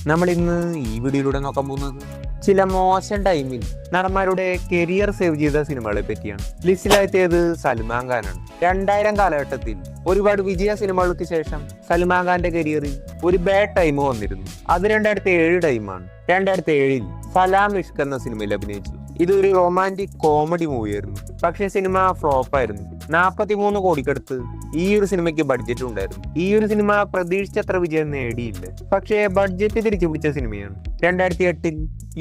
നമ്മൾ ഇന്ന് ഈ വീഡിയോയിലൂടെ നോക്കാൻ പോകുന്നത് ചില മോശം ടൈമിൽ നടന്മാരുടെ കരിയർ സേവ് ചെയ്ത സിനിമകളെ പറ്റിയാണ്. ലിസ്റ്റിലെത്തിയത് സൽമാൻ ഖാനാണ്. 2000 കാലഘട്ടത്തിൽ ഒരുപാട് വിജയ സിനിമകൾക്ക് ശേഷം സൽമാൻ ഖാന്റെ കരിയറിൽ ഒരു ബാഡ് ടൈം വന്നിരുന്നു. അത് 2007 ടൈമാണ്. 2007 സലാം ഇഷ്ക് എന്ന സിനിമയിൽ അഭിനയിച്ചു. ഇതൊരു റൊമാൻറ്റിക് കോമഡി മൂവിയായിരുന്നു. പക്ഷേ സിനിമ ഫ്ലോപ്പ് ആയിരുന്നു. 43 കോടിക്കടുത്ത് ഈ ഒരു സിനിമയ്ക്ക് ബഡ്ജറ്റ് ഉണ്ടായിരുന്നു. ഈ ഒരു സിനിമ പ്രതീക്ഷിച്ചത്ര വിജയം നേടിയില്ല. പക്ഷേ ബഡ്ജറ്റ് തിരിച്ചു പിടിച്ച സിനിമയാണ്. 2008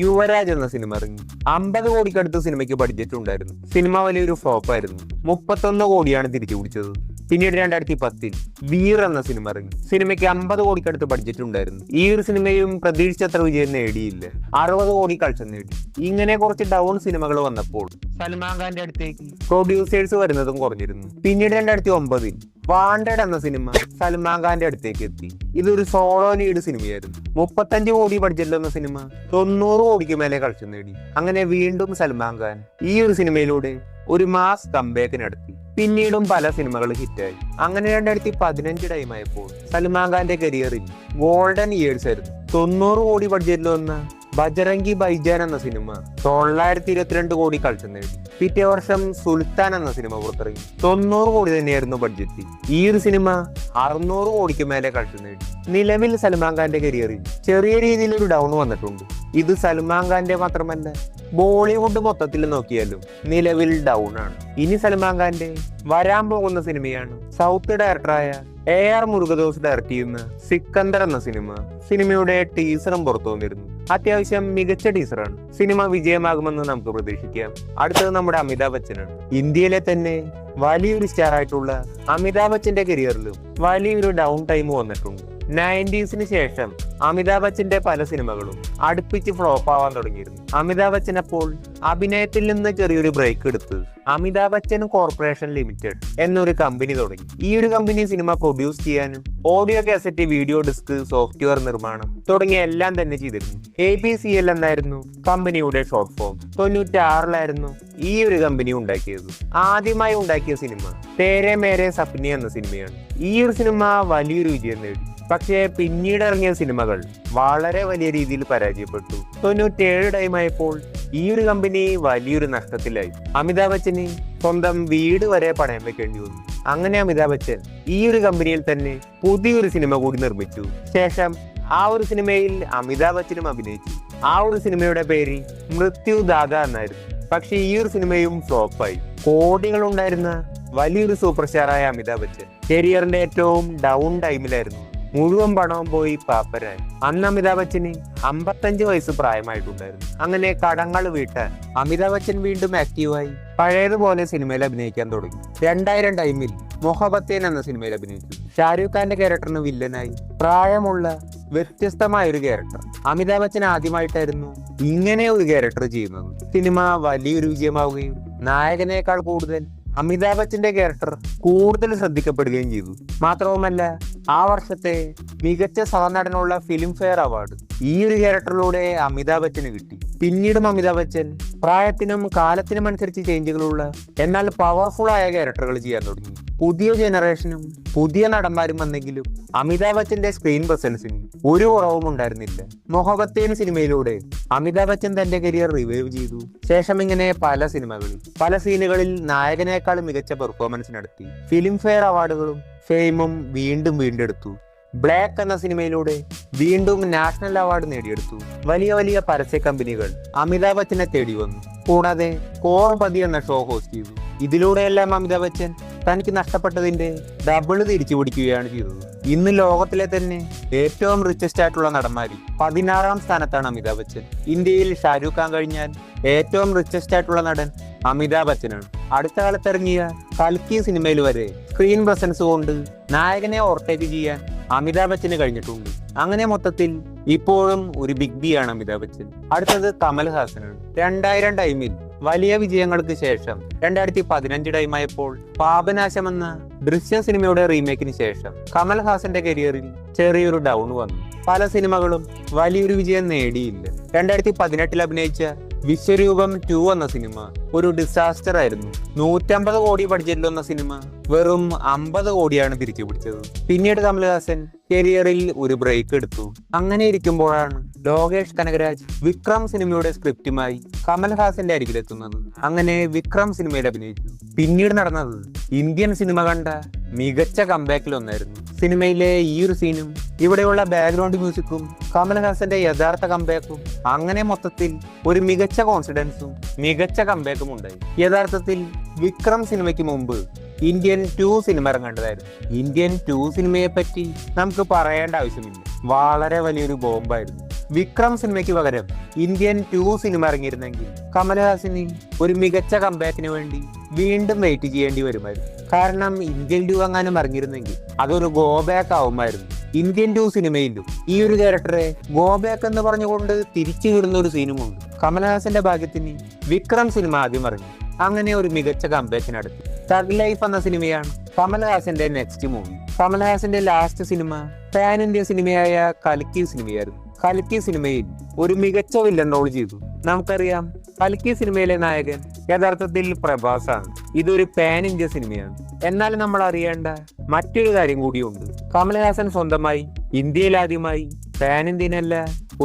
യുവരാജ് എന്ന സിനിമ ഇറങ്ങി. 50 കോടിക്കടുത്ത് സിനിമയ്ക്ക് ബഡ്ജറ്റ് ഉണ്ടായിരുന്നു. സിനിമ വലിയൊരു ഫ്ലോപ്പ് ആയിരുന്നു. 31 കോടിയാണ് തിരിച്ചു പിടിച്ചത്. പിന്നീട് 2010 വീർ എന്ന സിനിമ ഇറങ്ങി. സിനിമയ്ക്ക് 50 കോടിക്കടുത്ത് ബഡ്ജറ്റ് ഉണ്ടായിരുന്നു. ഈ ഒരു സിനിമയും പ്രതീക്ഷിച്ചത്ര വിജയം നേടിയില്ല. 60 കോടി കളക്ഷൻ നേടി. ഇങ്ങനെ കുറച്ച് ഡൗൺ സിനിമകൾ വന്നപ്പോൾ സൽമാൻ ഖാന്റെ അടുത്തേക്ക് പ്രൊഡ്യൂസേഴ്സ് വരുന്നതും കുറഞ്ഞിരുന്നു. പിന്നീട് 2009 വാണ്ടഡ് എന്ന സിനിമ സൽമാൻ ഖാന്റെ അടുത്തേക്ക് എത്തി. ഇതൊരു സോളോ ലീഡ് സിനിമയായിരുന്നു. 35 കോടി ബഡ്ജറ്റിൽ വന്ന സിനിമ 90 കോടിക്ക് മേലെ കളക്ഷൻ നേടി. അങ്ങനെ വീണ്ടും സൽമാൻ ഖാൻ ഈ ഒരു സിനിമയിലൂടെ ഒരു മാസ് കംബാക്ക് നടത്തി. പിന്നീടും പല സിനിമകൾ ഹിറ്റായി. അങ്ങനെ 2015 ടൈമായപ്പോൾ സൽമാൻ ഖാന്റെ കരിയറിൽ ഗോൾഡൻ ഇയേഴ്സ് ആയിരുന്നു. 90 കോടി ബഡ്ജറ്റിൽ വന്ന ബജറംഗി ബൈജാൻ എന്ന സിനിമ 922 കോടി കളക്ഷൻ നേടി. പിറ്റേ വർഷം സുൽത്താൻ എന്ന സിനിമ പുറത്തിറങ്ങി. 90 കോടി തന്നെയായിരുന്നു ബഡ്ജറ്റ്. ഈ ഒരു സിനിമ 600 കോടിക്ക് മേലെ കളക്ഷൻ നേടി. നിലവിൽ സൽമാൻ ഖാന്റെ കരിയറിൽ ചെറിയ രീതിയിൽ ഒരു ഡൗൺ വന്നിട്ടുണ്ട്. ഇത് സൽമാൻ ഖാന്റെ മാത്രമല്ല, ബോളിവുഡ് മൊത്തത്തിൽ നോക്കിയാലും നിലവിൽ ഡൗൺ ആണ്. ഇനി സൽമാൻ ഖാന്റെ വരാൻ പോകുന്ന സിനിമയാണ് സൗത്ത് ഡയറക്ടറായ AR മുരുകദോസ് ഡയറക്ട് ചെയ്യുന്ന സിക്കന്ദർ എന്ന സിനിമ. സിനിമയുടെ ടീസറും പുറത്തു വന്നിരുന്നു. അത്യാവശ്യം മികച്ച ടീസറാണ്. സിനിമ വിജയമാകുമെന്ന് നമുക്ക് പ്രതീക്ഷിക്കാം. അടുത്തത് നമ്മുടെ അമിതാഭ് ബച്ചനാണ്. ഇന്ത്യയിലെ തന്നെ വലിയൊരു സ്റ്റാർ ആയിട്ടുള്ള അമിതാഭ് ബച്ചന്റെ കരിയറിലും വലിയൊരു ഡൗൺ ടൈം വന്നിട്ടുണ്ട്. 90s ശേഷം അമിതാഭ് ബച്ചന്റെ പല സിനിമകളും അടുപ്പിച്ച് ഫ്ലോപ്പ് ആവാൻ തുടങ്ങിയിരുന്നു. അമിതാഭ് ബച്ചൻ അപ്പോൾ അഭിനയത്തിൽ നിന്ന് ചെറിയൊരു ബ്രേക്ക് എടുത്ത് അമിതാഭ് ബച്ചൻ കോർപ്പറേഷൻ ലിമിറ്റഡ് എന്നൊരു കമ്പനി തുടങ്ങി. ഈ ഒരു കമ്പനി സിനിമ പ്രൊഡ്യൂസ് ചെയ്യാനും audio cassette, video disc, software നിർമ്മാണം തുടങ്ങിയ എല്ലാം തന്നെ ചെയ്തിരുന്നു. ABCL എന്നായിരുന്നു കമ്പനിയുടെ ഷോർട്ട് ഫോം. 96 ഈ ഒരു കമ്പനി ഉണ്ടാക്കിയത്. ആദ്യമായി ഉണ്ടാക്കിയ സിനിമ തേരെ മേരെ സപ്നെ എന്ന സിനിമയാണ്. ഈ ഒരു സിനിമ വലിയൊരു വിജയം നേടി. പക്ഷേ പിന്നീട് ഇറങ്ങിയ സിനിമകൾ വളരെ വലിയ രീതിയിൽ പരാജയപ്പെട്ടു. 97 ടൈമായപ്പോൾ ഈ ഒരു കമ്പനി വലിയൊരു നഷ്ടത്തിലായി. അമിതാഭ് ബച്ചന് സ്വന്തം വീട് വരെ പണയം വെക്കേണ്ടി വന്നു. അങ്ങനെ അമിതാഭ് ബച്ചൻ ഈ ഒരു കമ്പനിയിൽ തന്നെ പുതിയൊരു സിനിമ കൂടി നിർമ്മിച്ചു. ശേഷം ആ ഒരു സിനിമയിൽ അമിതാഭ് ബച്ചനും അഭിനയിച്ചു. ആ ഒരു സിനിമയുടെ പേര് മൃത്യു ദാദ എന്നായിരുന്നു. പക്ഷെ ഈ ഒരു സിനിമയും ഫ്ലോപ്പായി. കോടികൾ ഉണ്ടായിരുന്ന വലിയൊരു സൂപ്പർ സ്റ്റാറായ അമിതാഭ് ബച്ചൻ കരിയറിന്റെ ഏറ്റവും ഡൗൺ ടൈമിലായിരുന്നു. മുഴുവൻ പണവും പോയി പാപ്പരായി. അന്ന് അമിതാഭ് ബച്ചന് 55 വയസ്സ് പ്രായമായിട്ടുണ്ടായിരുന്നു. അങ്ങനെ കടങ്ങൾ വീട്ടാൻ അമിതാഭ് ബച്ചൻ വീണ്ടും ആക്റ്റീവായി പഴയതുപോലെ സിനിമയിൽ അഭിനയിക്കാൻ തുടങ്ങി. 2000 ടൈമിൽ മൊഹബത്തേൻ എന്ന സിനിമയിൽ അഭിനയിച്ചു. ഷാരൂഖ് ഖാന്റെ ക്യാരക്ടറിന് വില്ലനായി പ്രായമുള്ള വ്യത്യസ്തമായ ഒരു ക്യാരക്ടർ. അമിതാഭ് ബച്ചൻ ആദ്യമായിട്ടായിരുന്നു ഇങ്ങനെ ഒരു ക്യാരക്ടർ ചെയ്യുന്നത്. സിനിമ വലിയൊരു വിജയമാവുകയും നായകനേക്കാൾ കൂടുതൽ അമിതാഭ് ബച്ചന്റെ ക്യാരക്ടർ കൂടുതൽ ശ്രദ്ധിക്കപ്പെടുകയും ചെയ്തു. മാത്രവുമല്ല, ആ വർഷത്തെ മികച്ച സഹനടനുള്ള ഫിലിം ഫെയർ അവാർഡ് ഈ ഒരു ക്യാരക്ടറിലൂടെ അമിതാഭ് ബച്ചന് കിട്ടി. പിന്നീടും അമിതാഭ് ബച്ചൻ പ്രായത്തിനും കാലത്തിനും അനുസരിച്ച് ചേഞ്ചുകളുള്ള എന്നാൽ പവർഫുൾ ആയ ക്യാരക്ടറുകൾ ചെയ്യാൻ തുടങ്ങി. പുതിയ ജനറേഷനും പുതിയ നടന്മാരും വന്നെങ്കിലും അമിതാഭ് ബച്ചന്റെ സ്ക്രീൻ പ്രസൻസിന് ഒരു കുറവും ഉണ്ടായിരുന്നില്ല. മൊഹബത്തേൻ സിനിമയിലൂടെ അമിതാഭ് ബച്ചൻ തന്റെ കരിയർ റിവൈവ് ചെയ്തു. ശേഷം ഇങ്ങനെ പല സീനുകളിൽ നായകനേക്കാൾ മികച്ച പെർഫോമൻസ് നടത്തി. ഫിലിം ഫെയർ അവാർഡുകളും ഫെയിമും വീണ്ടും വീണ്ടെടുത്തു. ബ്ലാക്ക് എന്ന സിനിമയിലൂടെ വീണ്ടും നാഷണൽ അവാർഡ് നേടിയെടുത്തു. വലിയ പരസ്യ കമ്പനികൾ അമിതാഭ് ബച്ചനെ തേടി വന്നു. കൂടാതെ കോർപതി എന്ന ഷോ ഹോസ്റ്റ് ചെയ്തു. ഇതിലൂടെയെല്ലാം അമിതാഭ് ബച്ചൻ തനിക്ക് നഷ്ടപ്പെട്ടതിന്റെ ഡബിൾ തിരിച്ചു പിടിക്കുകയാണ് ചെയ്തത്. ഇന്ന് ലോകത്തിലെ തന്നെ ഏറ്റവും റിച്ചസ്റ്റ് ആയിട്ടുള്ള നടന്മാരിൽ 16ാം സ്ഥാനത്താണ് അമിതാഭ് ബച്ചൻ. ഇന്ത്യയിൽ ഷാരൂഖ് ഖാൻ കഴിഞ്ഞാൽ ഏറ്റവും റിച്ചസ്റ്റ് ആയിട്ടുള്ള നടൻ അമിതാഭ് ബച്ചനാണ്. അടുത്ത കാലത്ത് ഇറങ്ങിയ കൽക്കി സിനിമയിൽ വരെ സ്ക്രീൻ പ്രസൻസ് കൊണ്ട് നായകനെ ഓവർടേക്ക് ചെയ്യാൻ അമിതാഭ് ബച്ചന് കഴിഞ്ഞിട്ടുണ്ട്. അങ്ങനെ മൊത്തത്തിൽ ഇപ്പോഴും ഒരു ബിഗ് ബി ആണ് അമിതാഭ് ബച്ചൻ. അടുത്തത് കമൽഹാസനാണ്. 2000 ടൈമിൽ വലിയ വിജയങ്ങൾക്ക് ശേഷം 2015 ടൈമായപ്പോൾ പാപനാശം എന്ന ദൃശ്യം സിനിമയുടെ റീമേക്കിന് ശേഷം കമൽഹാസന്റെ കരിയറിൽ ചെറിയൊരു ഡൗൺ വന്നു. പല സിനിമകളും വലിയൊരു വിജയം നേടിയില്ല. 2018 അഭിനയിച്ച വിശ്വരൂപം 2 എന്ന സിനിമ ഒരു ഡിസാസ്റ്റർ ആയിരുന്നു. 150 കോടി ബഡ്ജറ്റിൽ വന്ന സിനിമ വെറും 50 കോടിയാണ് തിരിച്ചു പിടിച്ചത്. പിന്നീട് കമൽഹാസൻ കരിയറിൽ ഒരു ബ്രേക്ക് എടുത്തു. അങ്ങനെ ഇരിക്കുമ്പോഴാണ് ലോകേഷ് കനകരാജ് വിക്രം സിനിമയുടെ സ്ക്രിപ്റ്റുമായി കമൽഹാസന്റെ അരികിലെത്തുന്നത്. അങ്ങനെ വിക്രം സിനിമയിൽ അഭിനയിച്ചു. പിന്നീട് നടന്നത് ഇന്ത്യൻ സിനിമ കണ്ട മികച്ച കംബാക്കിലൊന്നായിരുന്നു. സിനിമയിലെ ഈ ഒരു സീനും ഇവിടെയുള്ള ബാക്ക്ഗ്രൗണ്ട് മ്യൂസിക്കും കമൽഹാസന്റെ യഥാർത്ഥ കംബാക്കും അങ്ങനെ മൊത്തത്തിൽ ഒരു മികച്ച കോൺഫിഡൻസും മികച്ച കംബാക്കും ഉണ്ടായി. യഥാർത്ഥത്തിൽ വിക്രം സിനിമയ്ക്ക് മുമ്പ് ഇന്ത്യൻ 2 സിനിമ ഇറങ്ങേണ്ടതായിരുന്നു. ഇന്ത്യൻ 2 സിനിമയെ പറ്റി നമുക്ക് പറയേണ്ട ആവശ്യമില്ല. വളരെ വലിയൊരു ബോംബായിരുന്നു. വിക്രം സിനിമയ്ക്ക് പകരം ഇന്ത്യൻ 2 സിനിമ ഇറങ്ങിയിരുന്നെങ്കിൽ കമൽഹാസന് ഒരു മികച്ച കംബാക്കിന് വേണ്ടി വീണ്ടും വെയിറ്റ് ചെയ്യേണ്ടി വരുമായിരുന്നു. കാരണം ഇന്ത്യൻ 2 എങ്ങാനും ഇറങ്ങിയിരുന്നെങ്കിൽ അതൊരു ഗോ ബാക്ക് ആവുമായിരുന്നു. ഇന്ത്യൻ 2 സിനിമയിലും ഈ ഒരു ക്യാരക്ടറെ ഗോ ബാക്ക് എന്ന് പറഞ്ഞുകൊണ്ട് തിരിച്ചു വിടുന്ന ഒരു സീനുമുണ്ട്. കമൽഹാസന്റെ ഭാഗ്യത്തിന് വിക്രം സിനിമ ആദ്യം ഇറങ്ങി. അങ്ങനെ ഒരു മികച്ച കംബാക്കിനടുത്ത് തഗ് ലൈഫ് എന്ന സിനിമയാണ് കമൽഹാസന്റെ നെക്സ്റ്റ് മൂവി. കമൽഹാസന്റെ ലാസ്റ്റ് സിനിമ പാൻ ഇന്ത്യ സിനിമയായ കൽക്കി സിനിമയായിരുന്നു. കൽക്കി സിനിമയിൽ ഒരു മികച്ച വില്ലൻ റോൾ ചെയ്തു. നമുക്കറിയാം കൽക്കി സിനിമയിലെ നായകൻ യഥാർത്ഥത്തിൽ പ്രഭാസാണ്. ഇതൊരു പാൻ ഇന്ത്യ സിനിമയാണ്. എന്നാൽ നമ്മൾ അറിയേണ്ട മറ്റൊരു കാര്യം കൂടിയുണ്ട്. കമൽഹാസൻ സ്വന്തമായി ഇന്ത്യയിലാദ്യമായി പാൻ ഇന്ത്യനല്ല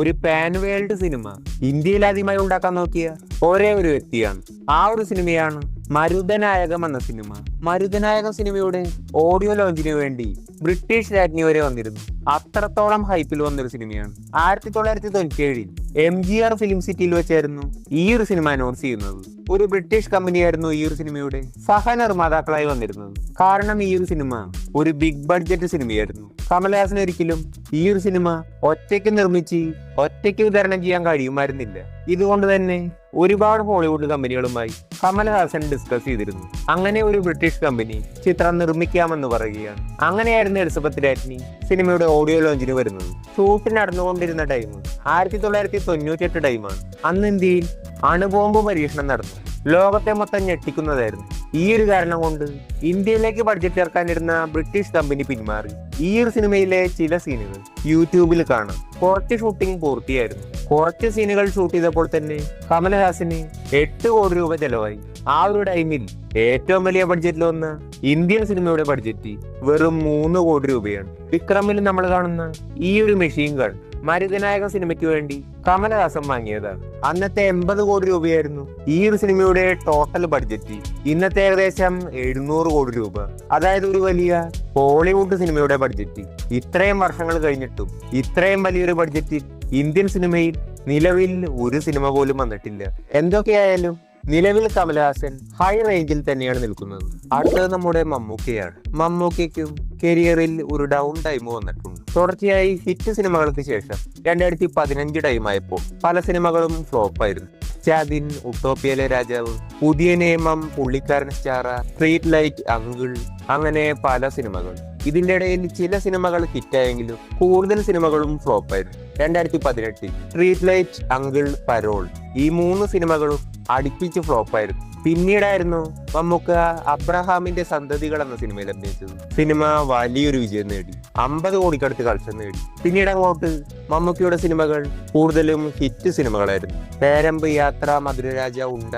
ഒരു പാൻ വേൾഡ് സിനിമ ഇന്ത്യയിൽ ആദ്യമായി ഉണ്ടാക്കാൻ നോക്കിയ ഒരേ ഒരു വ്യക്തിയാണ്. ആ ഒരു സിനിമയാണ് മരുതനായകം എന്ന സിനിമ. മരുതനായകം സിനിമയുടെ ഓഡിയോ ലോഞ്ചിന് വേണ്ടി ബ്രിട്ടീഷ് രാജ്ഞി വരെ വന്നിരുന്നു. അത്രത്തോളം ഹൈപ്പിൽ വന്നൊരു സിനിമയാണ്. 1997 MGR ഫിലിം സിറ്റിയിൽ വെച്ചായിരുന്നു ഈ ഒരു സിനിമ അനൗൺസ് ചെയ്യുന്നത്. ഒരു ബ്രിട്ടീഷ് കമ്പനിയായിരുന്നു ഈ ഒരു സിനിമയുടെ സഹനിർമ്മാതാക്കളായി വന്നിരുന്നത്. കാരണം ഈ ഒരു സിനിമ ഒരു ബിഗ് ബഡ്ജറ്റ് സിനിമയായിരുന്നു. കമൽഹാസൻ ഒരിക്കലും ഈ ഒരു സിനിമ ഒറ്റയ്ക്ക് നിർമ്മിച്ച് ഒറ്റയ്ക്ക് വിതരണം ചെയ്യാൻ കഴിയുമായിരുന്നില്ല. ഇതുകൊണ്ട് തന്നെ ഒരുപാട് ഹോളിവുഡ് കമ്പനികളുമായി കമൽഹാസൻ ഡിസ്കസ് ചെയ്തിരുന്നു. അങ്ങനെ ഒരു ബ്രിട്ടീഷ് കമ്പനി ചിത്രം നിർമ്മിക്കാമെന്ന് പറയുകയാണ്. അങ്ങനെയായിരുന്നു എലിസബത്ത് രാജ്ഞി സിനിമയുടെ ഓഡിയോ ലോഞ്ചിന് വരുന്നത്. ഷൂട്ട് നടന്നുകൊണ്ടിരുന്ന ടൈം 1998 ടൈമാണ്. അന്ന് ഇന്ത്യയിൽ അണുബോംബ് പരീക്ഷണം നടന്നു. ലോകത്തെ മൊത്തം ഞെട്ടിക്കുന്നതായിരുന്നു. ഈ ഒരു കാരണം കൊണ്ട് ഇന്ത്യയിലേക്ക് ബഡ്ജറ്റ് ഇറക്കാനിരുന്ന ബ്രിട്ടീഷ് കമ്പനി പിന്മാറി. ഈ ഒരു സിനിമയിലെ ചില സീനുകൾ യൂട്യൂബിൽ കാണാം. കുറച്ച് ഷൂട്ടിംഗ് പൂർത്തിയായിരുന്നു. കുറച്ച് സീനുകൾ ഷൂട്ട് ചെയ്തപ്പോൾ തന്നെ കമൽഹാസന് 8 കോടി രൂപ ചെലവായി. ആ ഒരു ടൈമിൽ ഏറ്റവും വലിയ ബഡ്ജറ്റിൽ വന്ന ഇന്ത്യൻ സിനിമയുടെ ബഡ്ജറ്റ് വെറും 3 കോടി രൂപയാണ്. വിക്രമിൽ നമ്മൾ കാണുന്ന ഈ ഒരു മെഷീൻ ഗൺ മരുതനായക സിനിമയ്ക്ക് വേണ്ടി കമൽഹാസൻ വാങ്ങിയതാണ്. അന്നത്തെ 80 കോടി രൂപയായിരുന്നു ഈ ഒരു സിനിമയുടെ ടോട്ടൽ ബഡ്ജറ്റ്. ഇന്നത്തെ ഏകദേശം 700 കോടി രൂപ. അതായത് ഒരു വലിയ ഹോളിവുഡ് സിനിമയുടെ ബഡ്ജറ്റ്. ഇത്രയും വർഷങ്ങൾ കഴിഞ്ഞിട്ടും ഇത്രയും വലിയൊരു ബഡ്ജറ്റിൽ ഇന്ത്യൻ സിനിമയിൽ നിലവിൽ ഒരു സിനിമ പോലും വന്നിട്ടില്ല. എന്തൊക്കെയായാലും നിലവിൽ കമൽഹാസൻ ഹൈ റേഞ്ചിൽ തന്നെയാണ് നിൽക്കുന്നത്. അടുത്തത് നമ്മുടെ മമ്മൂക്കയാണ്. മമ്മൂക്കയ്ക്കും കരിയറിൽ ഒരു ഡൗൺ ടൈം വന്നിട്ടുണ്ട്. തുടർച്ചയായി ഹിറ്റ് സിനിമകൾക്ക് ശേഷം 2015 ടൈമായപ്പോൾ പല സിനിമകളും ഫ്ലോപ്പായിരുന്നു. ചാദിൻ, ഉട്ടോപ്യയിലെ രാജാവ്, പുതിയ നിയമം, പുള്ളിക്കാരൻ സ്റ്റാർ, സ്ട്രീറ്റ് ലൈറ്റ്, അങ്കിൾ, അങ്ങനെ പല സിനിമകൾ. ഇതിന്റെ ഇടയിൽ ചില സിനിമകൾ ഹിറ്റായെങ്കിലും കൂടുതൽ സിനിമകളും ഫ്ലോപ്പായിരുന്നു. 2018 സ്ട്രീറ്റ് ലൈറ്റ്, അങ്കിൾ, പരോൾ ഈ 3 സിനിമകളും അടുപ്പിച്ച് ഫ്ലോപ്പായിരുന്നു. പിന്നീടായിരുന്നു മമ്മൂക്ക അബ്രഹാമിന്റെ സന്തതികൾ എന്ന സിനിമയിൽ അഭിനയിച്ചത്. സിനിമ വലിയൊരു വിജയം നേടി. 50 കോടിക്കടുത്ത് കളക്ഷൻ നേടി. പിന്നീട് അങ്ങോട്ട് മമ്മൂക്കയുടെ സിനിമകൾ കൂടുതലും ഹിറ്റ് സിനിമകളായിരുന്നു. പേരമ്പ്, യാത്ര, മധുരരാജ, ഉണ്ട,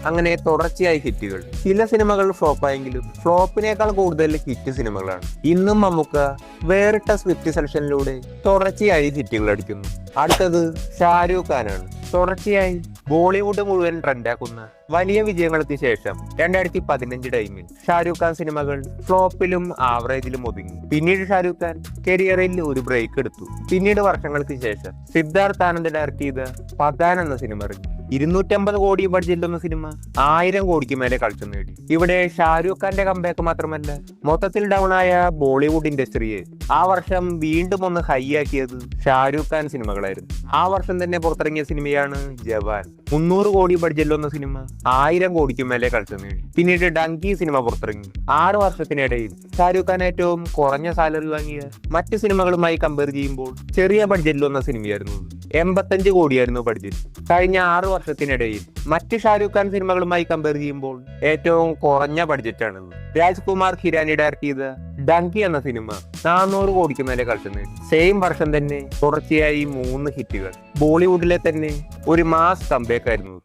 അങ്ങനെ തുടർച്ചയായി ഹിറ്റുകൾ. ചില സിനിമകൾ ഫ്ലോപ്പായെങ്കിലും ഫ്ലോപ്പിനേക്കാൾ കൂടുതൽ ഹിറ്റ് സിനിമകളാണ്. ഇന്നും മമ്മൂക്ക വേറിട്ട സ്ക്രിപ്റ്റ് സെലക്ഷനിലൂടെ തുടർച്ചയായി ഹിറ്റുകൾ അടിക്കുന്നു. അടുത്തത് ഷാരൂഖ് ഖാനാണ്. തുടർച്ചയായി ബോളിവുഡ് മുഴുവൻ ട്രെൻഡാക്കുന്ന വലിയ വിജയങ്ങൾക്ക് ശേഷം 2015 ടൈമിൽ ഷാരൂഖ് ഖാൻ സിനിമകൾ ഫ്ലോപ്പിലും ആവറേജിലും ഒതുങ്ങി. പിന്നീട് ഷാരൂഖ് ഖാൻ കരിയറിൽ ഒരു ബ്രേക്ക് എടുത്തു. പിന്നീട് വർഷങ്ങൾക്ക് ശേഷം സിദ്ധാർത്ഥ് ആനന്ദ് ഡയറക്ട് ചെയ്ത പത്താൻ എന്ന സിനിമ ഇറങ്ങി. 250 കോടി ബഡ്ജറ്റ് എന്ന സിനിമ 1000 കോടിക്ക് മേലെ കളക്ഷൻ നേടി. ഇവിടെ ഷാരൂഖ് ഖാന്റെ കംബാക്ക് മാത്രമല്ല, മൊത്തത്തിൽ ഡൗൺ ആയ ബോളിവുഡ് ഇൻഡസ്ട്രിയെ ആ വർഷം വീണ്ടും ഒന്ന് ഹൈ ആക്കിയത് ഷാരൂഖ് ഖാൻ സിനിമകളായിരുന്നു. ആ വർഷം തന്നെ പുറത്തിറങ്ങിയ സിനിമയാണ് ജവാൻ. 300 കോടി ബഡ്ജറ്റിൽ വന്ന സിനിമ 1000 കോടിക്ക് മേലെ കളക്ഷൻ നേടി. പിന്നീട് ഡങ്കി സിനിമ പുറത്തിറങ്ങി. 6 വർഷത്തിനിടയിൽ ഷാരൂഖ് ഖാൻ ഏറ്റവും കുറഞ്ഞ സാലറി വാങ്ങിയ മറ്റ് സിനിമകളുമായി കമ്പയർ ചെയ്യുമ്പോൾ ചെറിയ ബഡ്ജറ്റിൽ വന്ന സിനിമയായിരുന്നു. 85 കോടിയായിരുന്നു ബഡ്ജറ്റ്. കഴിഞ്ഞ 6 വർഷത്തിനിടയിൽ മറ്റ് ഷാരൂഖ് ഖാൻ സിനിമകളുമായി കമ്പയർ ചെയ്യുമ്പോൾ ഏറ്റവും കുറഞ്ഞ ബഡ്ജറ്റാണിത്. രാജ്കുമാർ ഹിരാനി ഡയറക്ട് ചെയ്ത ഡങ്കി എന്ന സിനിമ 400 കോടിക്ക് മേലെ കളക്ഷൻ നേടി. സെയിം വർഷം തന്നെ തുടർച്ചയായി 3 ഹിറ്റുകൾ. ബോളിവുഡിലെ തന്നെ ഒരു മാസ് കംബാക്ക് ആയിരുന്നു.